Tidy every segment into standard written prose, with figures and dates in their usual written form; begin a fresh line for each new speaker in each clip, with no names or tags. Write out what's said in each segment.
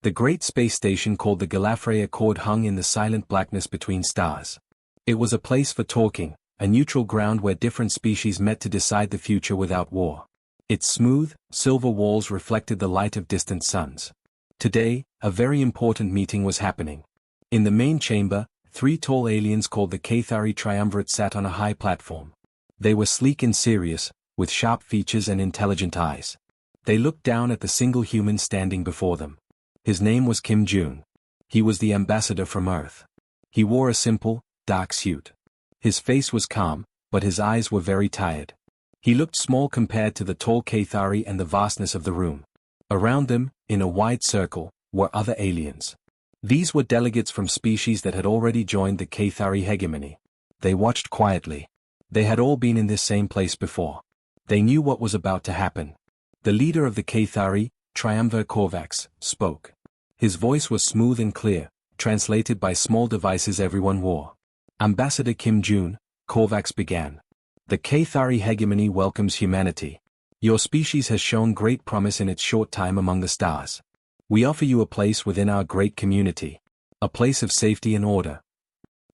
The great space station called the Galactic HFY hung in the silent blackness between stars. It was a place for talking, a neutral ground where different species met to decide the future without war. Its smooth, silver walls reflected the light of distant suns. Today, a very important meeting was happening. In the main chamber, 3 tall aliens called the Cathari Triumvirate sat on a high platform. They were sleek and serious, with sharp features and intelligent eyes. They looked down at the single human standing before them. His name was Kim Jun. He was the ambassador from Earth. He wore a simple, dark suit. His face was calm, but his eyes were very tired. He looked small compared to the tall Cathari and the vastness of the room. Around them, in a wide circle, were other aliens. These were delegates from species that had already joined the Cathari hegemony. They watched quietly. They had all been in this same place before. They knew what was about to happen. The leader of the Cathari, Triumvirate Korvax, spoke. His voice was smooth and clear, translated by small devices everyone wore. Ambassador Kim Jun, Korvax began. The Cathari hegemony welcomes humanity. Your species has shown great promise in its short time among the stars. We offer you a place within our great community. A place of safety and order.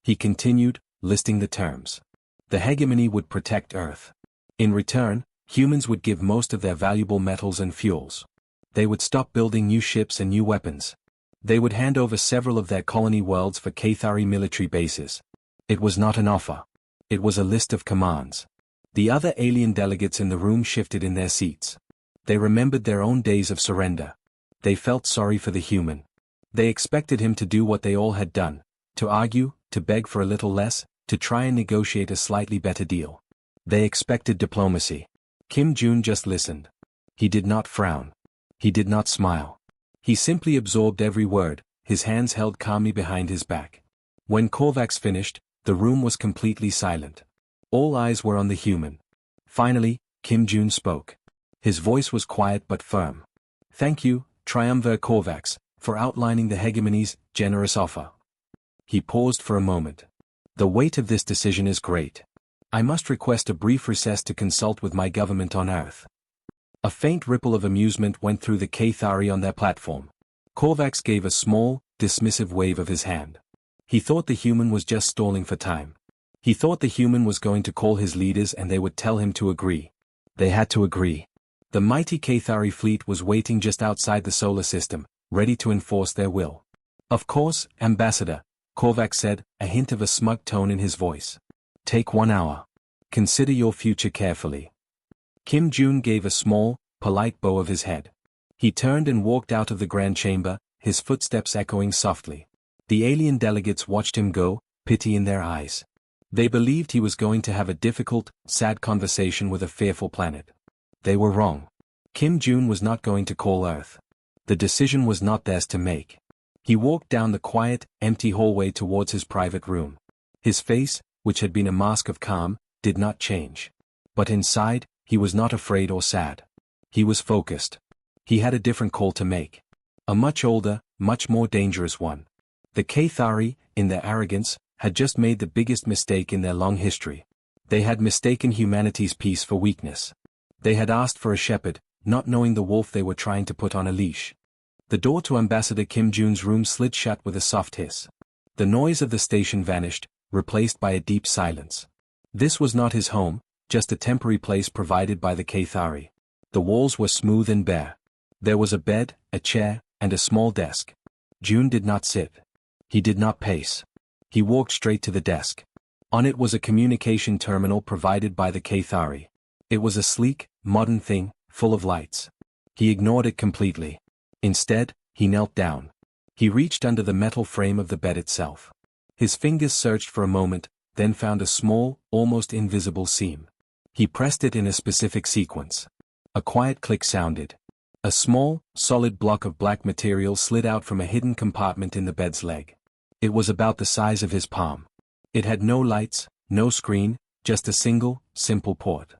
He continued, listing the terms. The hegemony would protect Earth. In return, humans would give most of their valuable metals and fuels. They would stop building new ships and new weapons. They would hand over several of their colony worlds for Cathari military bases. It was not an offer. It was a list of commands. The other alien delegates in the room shifted in their seats. They remembered their own days of surrender. They felt sorry for the human. They expected him to do what they all had done, to argue, to beg for a little less, to try and negotiate a slightly better deal. They expected diplomacy. Kim Jun just listened. He did not frown. He did not smile. He simply absorbed every word, his hands held calmly behind his back. When Korvax finished, the room was completely silent. All eyes were on the human. Finally, Kim Jun spoke. His voice was quiet but firm. Thank you, Triumvirate Korvax, for outlining the hegemony's generous offer. He paused for a moment. The weight of this decision is great. I must request a brief recess to consult with my government on Earth. A faint ripple of amusement went through the Cathari on their platform. Korvax gave a small, dismissive wave of his hand. He thought the human was just stalling for time. He thought the human was going to call his leaders and they would tell him to agree. They had to agree. The mighty Cathari fleet was waiting just outside the solar system, ready to enforce their will. Of course, Ambassador, Korvax said, a hint of a smug tone in his voice. Take 1 hour. Consider your future carefully. Kim Jun gave a small, polite bow of his head. He turned and walked out of the grand chamber, his footsteps echoing softly. The alien delegates watched him go, pity in their eyes. They believed he was going to have a difficult, sad conversation with a fearful planet. They were wrong. Kim Jun was not going to call Earth. The decision was not theirs to make. He walked down the quiet, empty hallway towards his private room. His face, which had been a mask of calm, did not change. But inside, he was not afraid or sad. He was focused. He had a different call to make. A much older, much more dangerous one. The Cathari, in their arrogance, had just made the biggest mistake in their long history. They had mistaken humanity's peace for weakness. They had asked for a shepherd, not knowing the wolf they were trying to put on a leash. The door to Ambassador Kim Jun's room slid shut with a soft hiss. The noise of the station vanished, replaced by a deep silence. This was not his home, just a temporary place provided by the Cathari. The walls were smooth and bare. There was a bed, a chair, and a small desk. Jun did not sit. He did not pace. He walked straight to the desk. On it was a communication terminal provided by the Cathari. It was a sleek, modern thing, full of lights. He ignored it completely. Instead, he knelt down. He reached under the metal frame of the bed itself. His fingers searched for a moment, then found a small, almost invisible seam. He pressed it in a specific sequence. A quiet click sounded. A small, solid block of black material slid out from a hidden compartment in the bed's leg. It was about the size of his palm. It had no lights, no screen, just a single, simple port.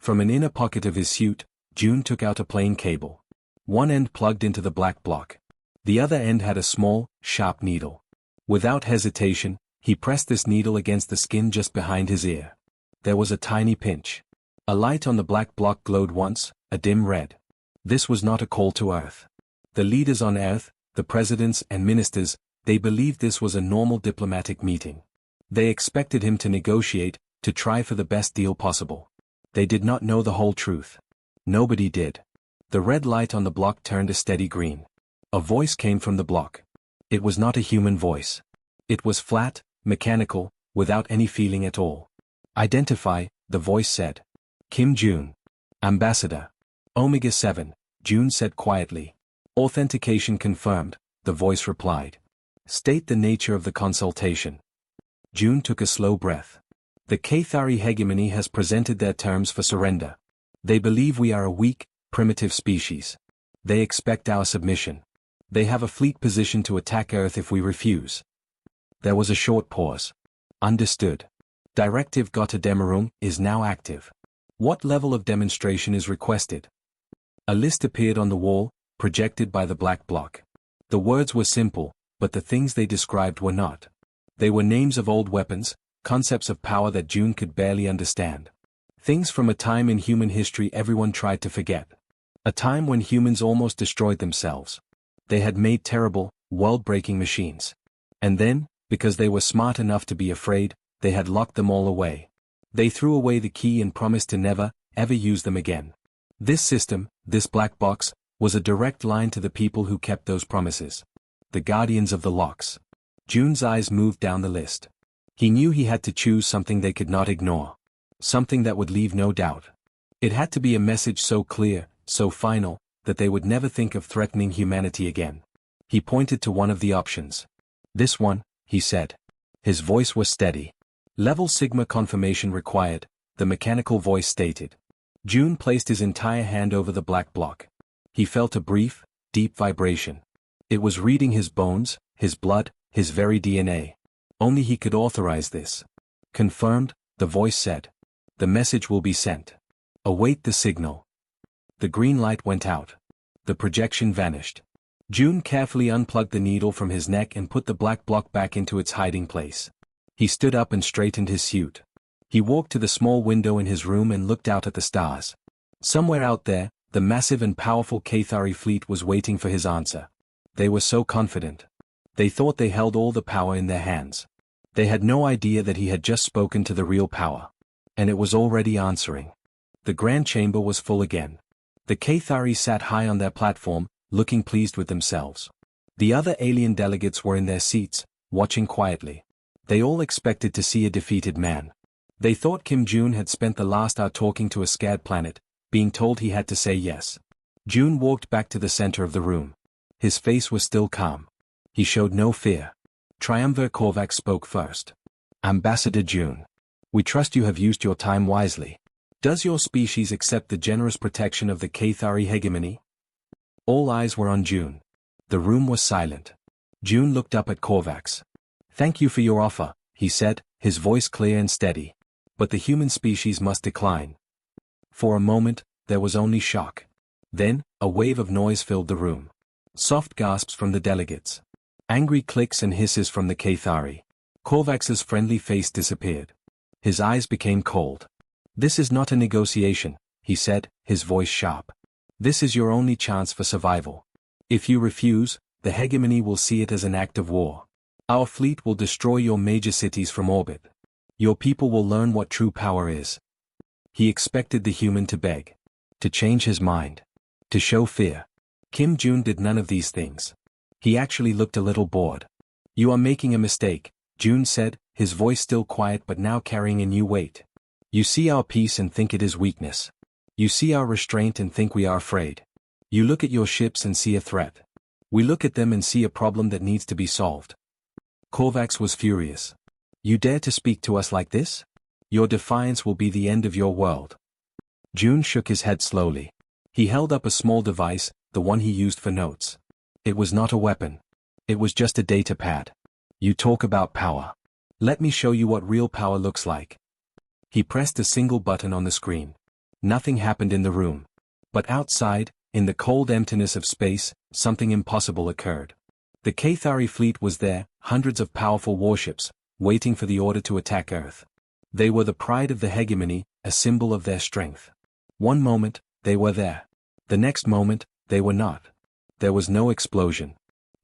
From an inner pocket of his suit, Jun took out a plain cable. One end plugged into the black block. The other end had a small, sharp needle. Without hesitation, he pressed this needle against the skin just behind his ear. There was a tiny pinch. A light on the black block glowed once, a dim red. This was not a call to Earth. The leaders on Earth, the presidents and ministers, they believed this was a normal diplomatic meeting. They expected him to negotiate, to try for the best deal possible. They did not know the whole truth. Nobody did. The red light on the block turned a steady green. A voice came from the block. It was not a human voice. It was flat, mechanical, without any feeling at all. Identify, the voice said. Kim June. Ambassador. Omega 7, June said quietly. Authentication confirmed, the voice replied. State the nature of the consultation. June took a slow breath. The Cathari hegemony has presented their terms for surrender. They believe we are a weak, primitive species. They expect our submission. They have a fleet positioned to attack Earth if we refuse. There was a short pause. Understood. Directive Götterdämmerung is now active. What level of demonstration is requested? A list appeared on the wall, projected by the black block. The words were simple, but the things they described were not. They were names of old weapons, concepts of power that June could barely understand. Things from a time in human history everyone tried to forget. A time when humans almost destroyed themselves. They had made terrible, world-breaking machines. And then, because they were smart enough to be afraid, they had locked them all away. They threw away the key and promised to never, ever use them again. This system, this black box, was a direct line to the people who kept those promises. The guardians of the locks. June's eyes moved down the list. He knew he had to choose something they could not ignore. Something that would leave no doubt. It had to be a message so clear, so final, that they would never think of threatening humanity again. He pointed to one of the options. This one, he said. His voice was steady. Level Sigma confirmation required, the mechanical voice stated. June placed his entire hand over the black block. He felt a brief, deep vibration. It was reading his bones, his blood, his very DNA. Only he could authorize this. Confirmed, the voice said. The message will be sent. Await the signal. The green light went out. The projection vanished. June carefully unplugged the needle from his neck and put the black block back into its hiding place. He stood up and straightened his suit. He walked to the small window in his room and looked out at the stars. Somewhere out there, the massive and powerful Cathari fleet was waiting for his answer. They were so confident. They thought they held all the power in their hands. They had no idea that he had just spoken to the real power. And it was already answering. The grand chamber was full again. The Cathari sat high on their platform, looking pleased with themselves. The other alien delegates were in their seats, watching quietly. They all expected to see a defeated man. They thought Kim June had spent the last hour talking to a scared planet, being told he had to say yes. June walked back to the center of the room. His face was still calm. He showed no fear. Triumvir Korvax spoke first. Ambassador June. We trust you have used your time wisely. Does your species accept the generous protection of the Cathari hegemony? All eyes were on June. The room was silent. June looked up at Korvax. Thank you for your offer, he said, his voice clear and steady. But the human species must decline. For a moment, there was only shock. Then, a wave of noise filled the room. Soft gasps from the delegates. Angry clicks and hisses from the Cathari. Korvax's friendly face disappeared. His eyes became cold. This is not a negotiation, he said, his voice sharp. This is your only chance for survival. If you refuse, the hegemony will see it as an act of war. Our fleet will destroy your major cities from orbit. Your people will learn what true power is. He expected the human to beg. To change his mind. To show fear. Kim June did none of these things. He actually looked a little bored. You are making a mistake, June said, his voice still quiet but now carrying a new weight. You see our peace and think it is weakness. You see our restraint and think we are afraid. You look at your ships and see a threat. We look at them and see a problem that needs to be solved. Korvax was furious. You dare to speak to us like this? Your defiance will be the end of your world. June shook his head slowly. He held up a small device, the one he used for notes. It was not a weapon. It was just a data pad. You talk about power. Let me show you what real power looks like. He pressed a single button on the screen. Nothing happened in the room. But outside, in the cold emptiness of space, something impossible occurred. The Cathari fleet was there, hundreds of powerful warships, waiting for the order to attack Earth. They were the pride of the hegemony, a symbol of their strength. One moment, they were there. The next moment, they were not. There was no explosion.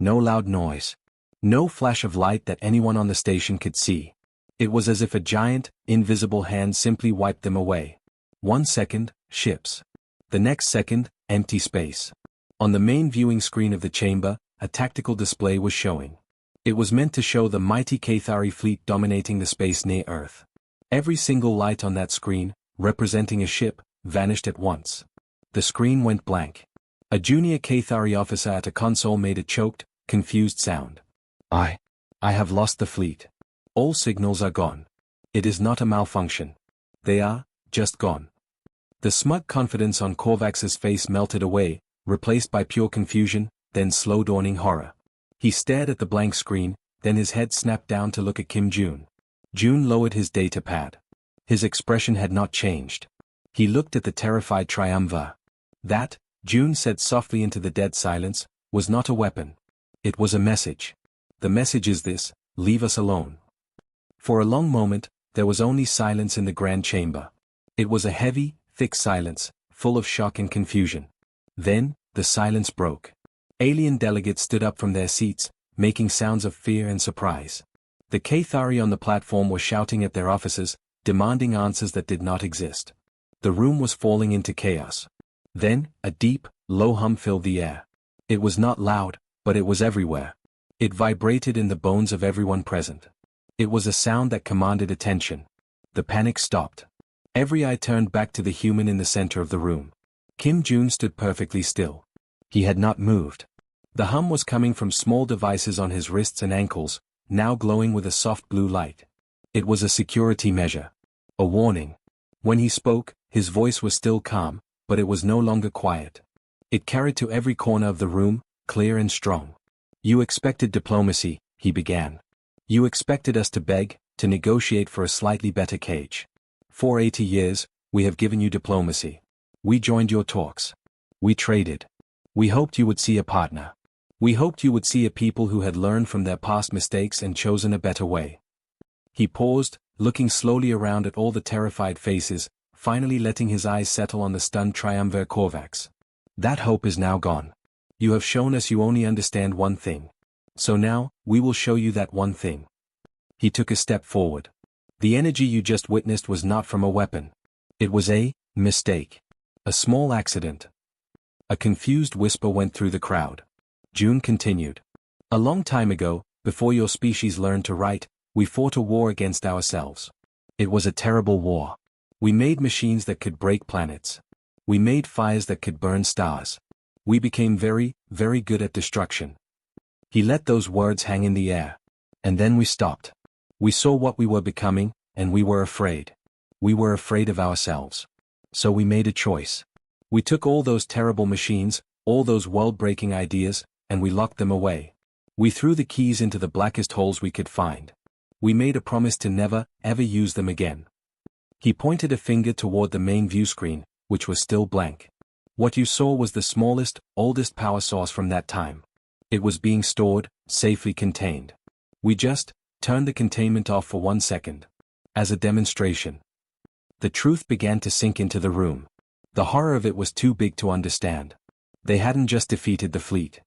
No loud noise. No flash of light that anyone on the station could see. It was as if a giant, invisible hand simply wiped them away. 1 second, ships. The next second, empty space. On the main viewing screen of the chamber, a tactical display was showing. It was meant to show the mighty Cathari fleet dominating the space near Earth. Every single light on that screen, representing a ship, vanished at once. The screen went blank. A junior Cathari officer at a console made a choked, confused sound. I have lost the fleet. All signals are gone. It is not a malfunction. They are, just gone. The smug confidence on Korvax's face melted away, replaced by pure confusion, then slow dawning horror. He stared at the blank screen, then his head snapped down to look at Kim June. June lowered his data pad. His expression had not changed. He looked at the terrified triumvirate. That, June said softly into the dead silence, was not a weapon. It was a message. The message is this: leave us alone. For a long moment, there was only silence in the grand chamber. It was a heavy, thick silence, full of shock and confusion. Then, the silence broke. Alien delegates stood up from their seats, making sounds of fear and surprise. The Cathari on the platform were shouting at their officers, demanding answers that did not exist. The room was falling into chaos. Then, a deep, low hum filled the air. It was not loud, but it was everywhere. It vibrated in the bones of everyone present. It was a sound that commanded attention. The panic stopped. Every eye turned back to the human in the center of the room. Kim June stood perfectly still. He had not moved. The hum was coming from small devices on his wrists and ankles, now glowing with a soft blue light. It was a security measure. A warning. When he spoke, his voice was still calm, but it was no longer quiet. It carried to every corner of the room, clear and strong. You expected diplomacy, he began. You expected us to beg, to negotiate for a slightly better cage. For 80 years, we have given you diplomacy. We joined your talks. We traded. We hoped you would see a partner. We hoped you would see a people who had learned from their past mistakes and chosen a better way. He paused, looking slowly around at all the terrified faces, finally letting his eyes settle on the stunned triumvirate Korvax. That hope is now gone. You have shown us you only understand one thing. So now, we will show you that one thing. He took a step forward. The energy you just witnessed was not from a weapon. It was a mistake. A small accident. A confused whisper went through the crowd. June continued. A long time ago, before your species learned to write, we fought a war against ourselves. It was a terrible war. We made machines that could break planets. We made fires that could burn stars. We became very, very good at destruction. He let those words hang in the air. And then we stopped. We saw what we were becoming, and we were afraid. We were afraid of ourselves. So we made a choice. We took all those terrible machines, all those world-breaking ideas, and we locked them away. We threw the keys into the blackest holes we could find. We made a promise to never, ever use them again. He pointed a finger toward the main view screen, which was still blank. What you saw was the smallest, oldest power source from that time. It was being stored, safely contained. We just turned the containment off for 1 second. As a demonstration. The truth began to sink into the room. The horror of it was too big to understand. They hadn't just defeated the fleet.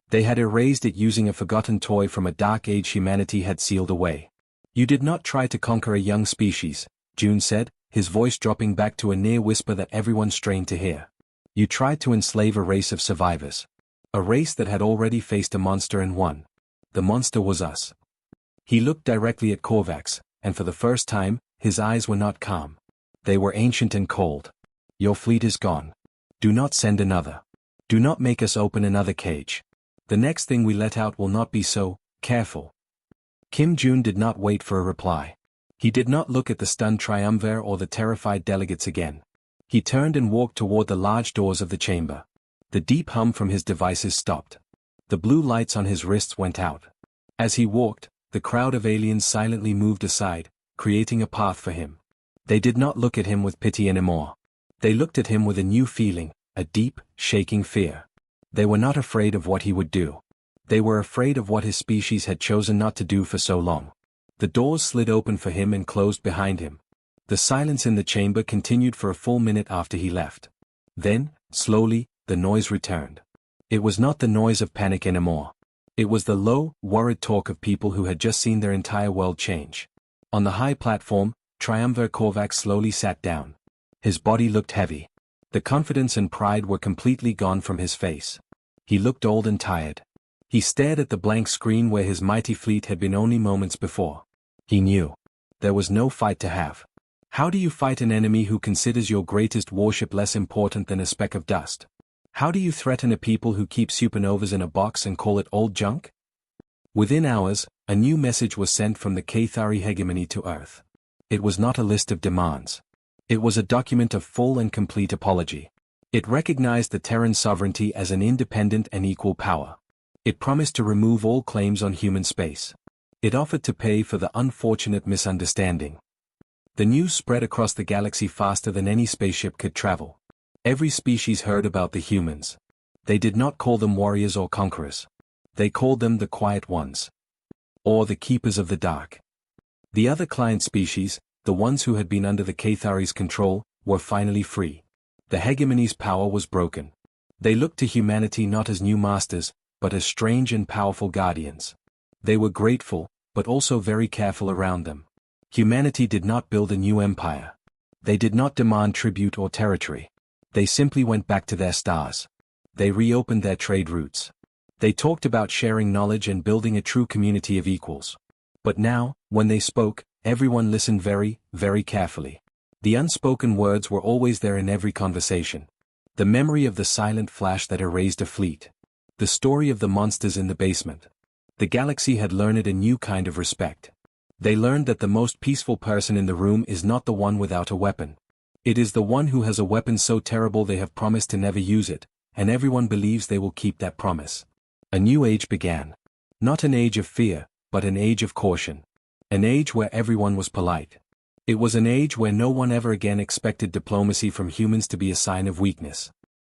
They had erased it using a forgotten toy from a dark age humanity had sealed away. You did not try to conquer a young species, June said, his voice dropping back to a near whisper that everyone strained to hear. You tried to enslave a race of survivors. A race that had already faced a monster and won. The monster was us. He looked directly at Korvax, and for the first time, his eyes were not calm. They were ancient and cold. Your fleet is gone. Do not send another. Do not make us open another cage. The next thing we let out will not be so careful. Kim June did not wait for a reply. He did not look at the stunned triumvirate or the terrified delegates again. He turned and walked toward the large doors of the chamber. The deep hum from his devices stopped. The blue lights on his wrists went out. As he walked, the crowd of aliens silently moved aside, creating a path for him. They did not look at him with pity anymore. They looked at him with a new feeling, a deep, shaking fear. They were not afraid of what he would do. They were afraid of what his species had chosen not to do for so long. The doors slid open for him and closed behind him. The silence in the chamber continued for a full minute after he left. Then, slowly, the noise returned. It was not the noise of panic anymore. It was the low, worried talk of people who had just seen their entire world change. On the high platform, Triumvir Korvac slowly sat down. His body looked heavy. The confidence and pride were completely gone from his face. He looked old and tired. He stared at the blank screen where his mighty fleet had been only moments before. He knew. There was no fight to have. How do you fight an enemy who considers your greatest warship less important than a speck of dust? How do you threaten a people who keep supernovas in a box and call it old junk? Within hours, a new message was sent from the Cathari hegemony to Earth. It was not a list of demands. It was a document of full and complete apology. It recognized the Terran sovereignty as an independent and equal power. It promised to remove all claims on human space. It offered to pay for the unfortunate misunderstanding. The news spread across the galaxy faster than any spaceship could travel. Every species heard about the humans. They did not call them warriors or conquerors. They called them the Quiet Ones. Or the Keepers of the Dark. The other client species, the ones who had been under the Cathari's control, were finally free. The hegemony's power was broken. They looked to humanity not as new masters, but as strange and powerful guardians. They were grateful, but also very careful around them. Humanity did not build a new empire. They did not demand tribute or territory. They simply went back to their stars. They reopened their trade routes. They talked about sharing knowledge and building a true community of equals. But now, when they spoke, everyone listened very, very carefully. The unspoken words were always there in every conversation. The memory of the silent flash that erased a fleet. The story of the monsters in the basement. The galaxy had learned a new kind of respect. They learned that the most peaceful person in the room is not the one without a weapon. It is the one who has a weapon so terrible they have promised to never use it, and everyone believes they will keep that promise. A new age began. Not an age of fear, but an age of caution. An age where everyone was polite. It was an age where no one ever again expected diplomacy from humans to be a sign of weakness.